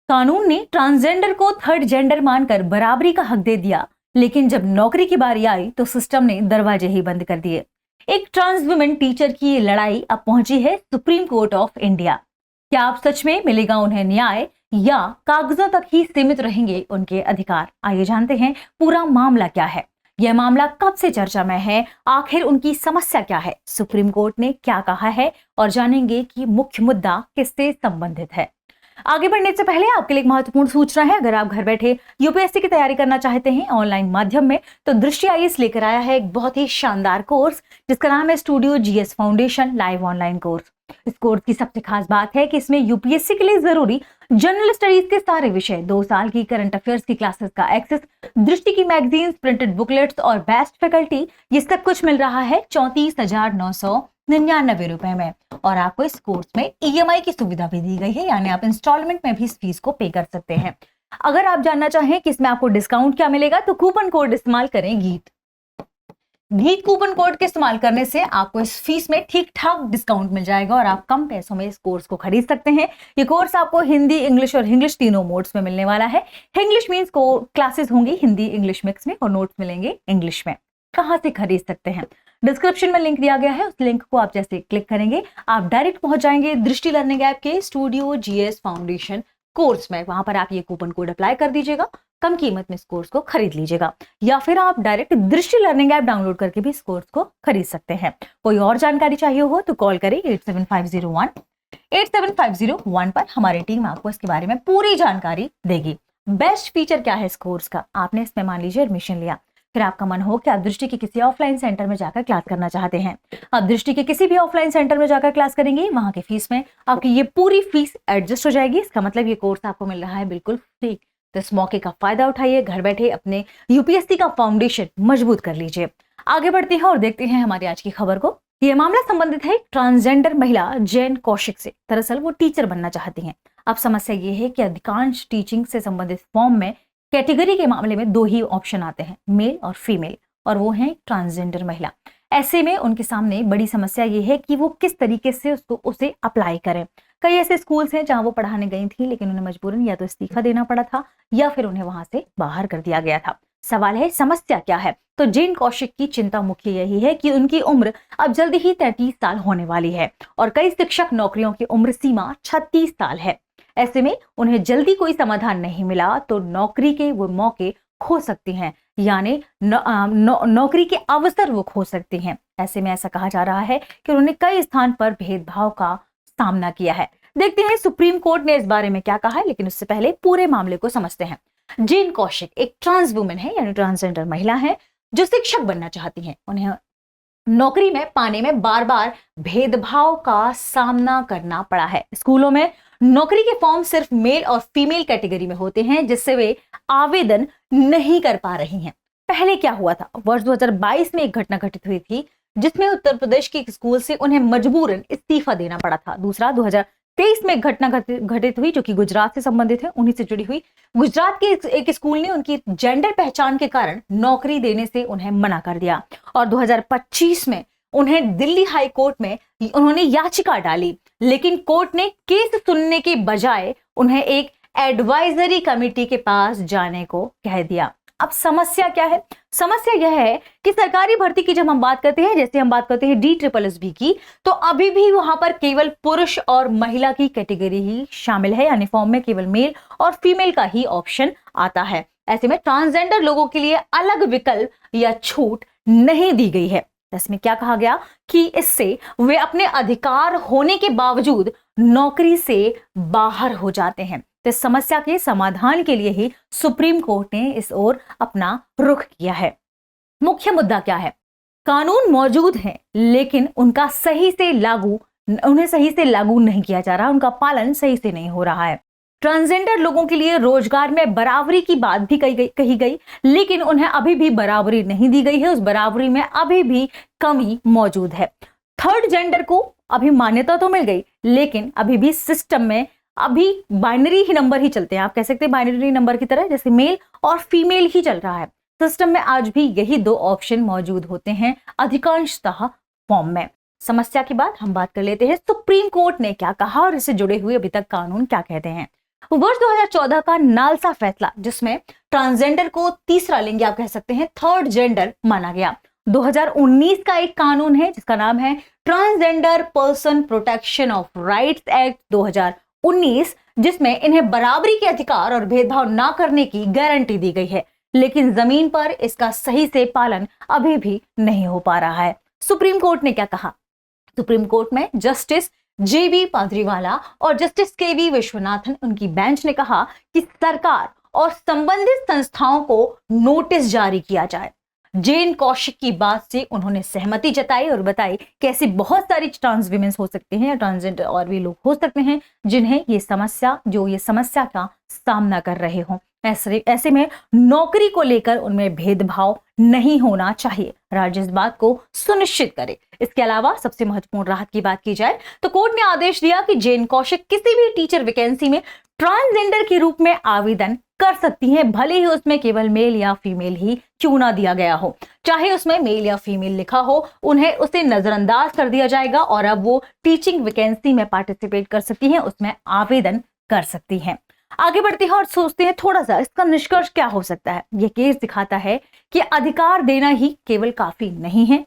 कानून ने ट्रांसजेंडर को थर्ड जेंडर मानकर बराबरी का हक दे दिया, लेकिन जब नौकरी की बारी आई तो सिस्टम ने दरवाजे ही बंद कर दिए। एक ट्रांस वुमेन टीचर की ये लड़ाई अब पहुंची है सुप्रीम कोर्ट ऑफ इंडिया। क्या आप सच में मिलेगा उन्हें न्याय या कागजों तक ही सीमित रहेंगे उनके अधिकार? आइए जानते हैं पूरा मामला क्या है, यह मामला कब से चर्चा में है, आखिर उनकी समस्या क्या है, सुप्रीम कोर्ट ने क्या कहा है और जानेंगे कि मुख्य मुद्दा किससे संबंधित है। आगे बढ़ने से पहले आपके लिए एक महत्वपूर्ण सूचना है। अगर आप घर बैठे यूपीएससी की तैयारी करना चाहते हैं ऑनलाइन माध्यम में, तो दृष्टि आईएएस लेकर आया है एक बहुत ही शानदार कोर्स जिसका नाम है studio GS foundation live online course. इस कोर्स की सबसे खास बात है कि इसमें यूपीएससी के लिए जरूरी जनरल स्टडीज के सारे विषय, 2 साल की करंट अफेयर्स की क्लासेस का एक्सेस, दृष्टि की मैगजीन्स, प्रिंटेड बुकलेट्स और बेस्ट फैकल्टी, ये सब कुछ मिल रहा है 34,999 रुपए में। और आपको इस कोर्स में ईएमआई की सुविधा भी दी गई है, यानी आप इंस्टॉलमेंट में भी इस फीस को पे कर सकते हैं। अगर आप जानना चाहें कि इसमें आपको डिस्काउंट क्या मिलेगा, तो कूपन कोड इस्तेमाल करें गीत कूपन कोड के इस्तेमाल करने से आपको इस फीस में ठीक ठाक डिस्काउंट मिल जाएगा और आप कम पैसों में इस कोर्स को खरीद सकते हैं। ये कोर्स आपको हिंदी, इंग्लिश और इंग्लिश तीनों मोड्स में मिलने वाला है। इंग्लिश मींस को क्लासेस होंगी हिंदी इंग्लिश मिक्स में और नोट्स मिलेंगे इंग्लिश में। कहां से खरीद सकते हैं? डिस्क्रिप्शन में लिंक दिया गया है, उस लिंक को आप जैसे क्लिक करेंगे आप डायरेक्ट पहुंच जाएंगे दृष्टि लर्निंग ऐप के स्टूडियो जीएस फाउंडेशन कोर्स में। वहां पर आप ये कूपन कोड अप्लाई कर दीजिएगा, कम कीमत में इस कोर्स को खरीद लीजिएगा, या फिर आप डायरेक्ट दृष्टि लर्निंग ऐप डाउनलोड करके भी इस कोर्स को खरीद सकते हैं। कोई और जानकारी चाहिए हो तो कॉल करें 8750 पर। हमारी टीम आपको इसके बारे में पूरी जानकारी देगी। बेस्ट फीचर क्या है इस कोर्स का? आपने इसमें मान लीजिए एडमिशन लिया, फिर आपका मन हो कि आप दृष्टि के किसी ऑफलाइन सेंटर में जाकर क्लास करना चाहते हैं। आप दृष्टि के किसी भी ऑफलाइन सेंटर में जाकर क्लास करेंगे, वहां की फीस में आपकी ये पूरी फीस एडजस्ट हो जाएगी। इसका मतलब ये कोर्स आपको मिल रहा है बिल्कुल फ्री। तो इस मौके का फायदा उठाइए, घर बैठे अपने यूपीएससी का फाउंडेशन मजबूत कर लीजिए। आगे बढ़ते हैं और देखते हैं हमारी आज की खबर को। यह मामला संबंधित है ट्रांसजेंडर महिला जैन कौशिक से। दरअसल वो टीचर बनना चाहती हैं। अब समस्या ये है कि अधिकांश टीचिंग से संबंधित फॉर्म में कैटेगरी के मामले में 2 ही ऑप्शन आते हैं, मेल और फीमेल, और वो है ट्रांसजेंडर महिला। ऐसे में उनके सामने बड़ी समस्या ये है कि वो किस तरीके से उसे अप्लाई करें। कई ऐसे स्कूल्स हैं जहां वो पढ़ाने गई थी, लेकिन उन्हें मजबूरन या तो इस्तीफा देना पड़ा था या फिर उन्हें वहां से बाहर कर दिया गया था। सवाल है समस्या क्या है? तो जैन कौशिक की चिंता मुख्य यही है कि उनकी उम्र अब जल्दी ही 33 साल होने वाली है और कई शिक्षक नौकरियों की उम्र सीमा 36 साल है। ऐसे में उन्हें जल्दी कोई समाधान नहीं मिला तो नौकरी के वो मौके खो सकती हैं, यानी नौकरी के अवसर वो खो सकती हैं। ऐसे में ऐसा कहा जा रहा है कि उन्होंने कई स्थान पर भेदभाव का सामना किया है। देखते हैं सुप्रीम कोर्ट ने इस बारे में क्या कहा है, लेकिन उससे पहले पूरे मामले को समझते हैं। जैन कौशिक एक ट्रांस वुमेन है, यानी ट्रांसजेंडर महिला है जो शिक्षक बनना चाहती हैं। उन्हें नौकरी में पाने में बार बार भेदभाव का सामना करना पड़ा है। स्कूलों में नौकरी के फॉर्म सिर्फ मेल और फीमेल कैटेगरी में होते हैं, जिससे वे आवेदन नहीं कर पा रही हैं। पहले क्या हुआ था? वर्ष 2022 में एक घटना घटित हुई थी जिसमें उत्तर प्रदेश के एक स्कूल से उन्हें मजबूरन इस्तीफा देना पड़ा था। दूसरा 2023 में एक घटना घटित हुई जो कि गुजरात से संबंधित है, उन्हीं से जुड़ी हुई। गुजरात के एक स्कूल ने उनकी जेंडर पहचान के कारण नौकरी देने से उन्हें मना कर दिया और 2025 में उन्हें दिल्ली हाई कोर्ट में उन्होंने याचिका डाली, लेकिन कोर्ट ने केस सुनने के बजाय उन्हें एक एडवाइजरी कमेटी के पास जाने को कह दिया। अब समस्या क्या है? समस्या यह है कि सरकारी भर्ती की जब हम बात करते हैं, जैसे हम बात करते हैं DSSB की, तो अभी भी वहां पर केवल पुरुष और महिला की कैटेगरी ही शामिल है, यानी फॉर्म में केवल मेल और फीमेल का ही ऑप्शन आता है। ऐसे में ट्रांसजेंडर लोगों के लिए अलग विकल्प या छूट नहीं दी गई है। इसमें क्या कहा गया कि इससे वे अपने अधिकार होने के बावजूद नौकरी से बाहर हो जाते हैं। तो इस समस्या के समाधान के लिए ही सुप्रीम कोर्ट ने इस ओर अपना रुख किया है। मुख्य मुद्दा क्या है? कानून मौजूद है लेकिन उन्हें सही से लागू नहीं किया जा रहा, उनका पालन सही से नहीं हो रहा है। ट्रांसजेंडर लोगों के लिए रोजगार में बराबरी की बात भी कही गई, लेकिन उन्हें अभी भी बराबरी नहीं दी गई है। उस बराबरी में अभी भी कमी मौजूद है। थर्ड जेंडर को अभी मान्यता तो मिल गई, लेकिन अभी भी सिस्टम में अभी बाइनरी ही नंबर ही चलते हैं। आप कह सकते हैं बाइनरी नंबर की तरह, जैसे मेल और फीमेल ही चल रहा है। सिस्टम में आज भी यही 2 ऑप्शन मौजूद होते हैं अधिकांशतः फॉर्म में। समस्या की बात हम बात कर लेते हैं सुप्रीम कोर्ट ने क्या कहा और इससे जुड़े हुए अभी तक कानून क्या कहते हैं। वर्ष 2014 का नालसा फैसला, जिसमें ट्रांसजेंडर को तीसरा लिंग, आप कह सकते हैं थर्ड जेंडर माना गया। 2019 का एक कानून है जिसका नाम है transgender person protection of rights act 2019, जिसमें इन्हें बराबरी के अधिकार और भेदभाव ना करने की गारंटी दी गई है। लेकिन जमीन पर इसका सही से पालन अभी भी नहीं हो पा रहा है। सुप्रीम कोर्ट ने क्या कहा? सुप्रीम कोर्ट में जस्टिस जेबी पांजरीवाला और जस्टिस केवी विश्वनाथन, उनकी बेंच ने कहा कि सरकार और संबंधित संस्थाओं को नोटिस जारी किया जाए। जेन कौशिक की बात से उन्होंने सहमति जताई और बताई कि ऐसी बहुत सारी ट्रांस वीमेंस हो सकते हैं या ट्रांसजेंडर और भी लोग हो सकते हैं जिन्हें ये समस्या का सामना कर रहे हों। ऐसे में नौकरी को लेकर उनमें भेदभाव नहीं होना चाहिए। राज्य इस बात को सुनिश्चित करे। इसके अलावा सबसे महत्वपूर्ण राहत की बात की जाए तो कोर्ट ने आदेश दिया कि जेन कौशिक किसी भी टीचर वैकेंसी में ट्रांसजेंडर के रूप में आवेदन कर सकती हैं, भले ही उसमें केवल मेल या फीमेल ही क्यों ना दिया गया हो। चाहे उसमें मेल या फीमेल लिखा हो, उन्हें उसे नजरअंदाज कर दिया जाएगा और अब वो टीचिंग वैकेंसी में पार्टिसिपेट कर सकती हैं, उसमें आवेदन कर सकती हैं। आगे बढ़ते हैं और सोचते हैं थोड़ा सा इसका निष्कर्ष क्या हो सकता है। यह केस दिखाता है कि अधिकार देना ही केवल काफी नहीं है,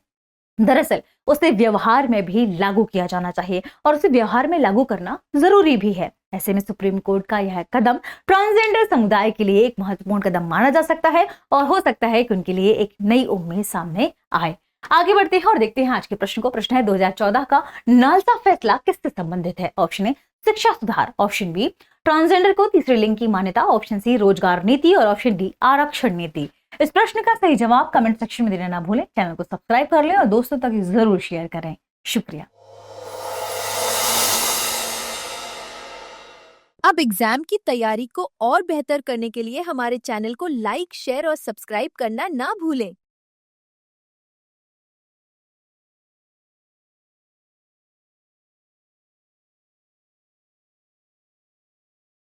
दरअसल उसे व्यवहार में भी लागू किया जाना चाहिए और उसे व्यवहार में लागू करना जरूरी भी है। ऐसे में सुप्रीम कोर्ट का यह कदम ट्रांसजेंडर समुदाय के लिए एक महत्वपूर्ण कदम माना जा सकता है और हो सकता है कि उनके लिए एक नई उम्मीद सामने आए। आगे बढ़ते हैं और देखते हैं आज के प्रश्न को। प्रश्न है 2014 का नालसा फैसला किससे संबंधित है? ऑप्शन ए शिक्षा सुधार, ऑप्शन बी ट्रांसजेंडर को तीसरे लिंग की मान्यता, ऑप्शन सी रोजगार नीति और ऑप्शन डी आरक्षण नीति। इस प्रश्न का सही जवाब कमेंट सेक्शन में देना ना भूलें। चैनल को सब्सक्राइब कर लें और दोस्तों तक जरूर शेयर करें। शुक्रिया। अब एग्जाम की तैयारी को और बेहतर करने के लिए हमारे चैनल को लाइक, शेयर और सब्सक्राइब करना ना भूलें।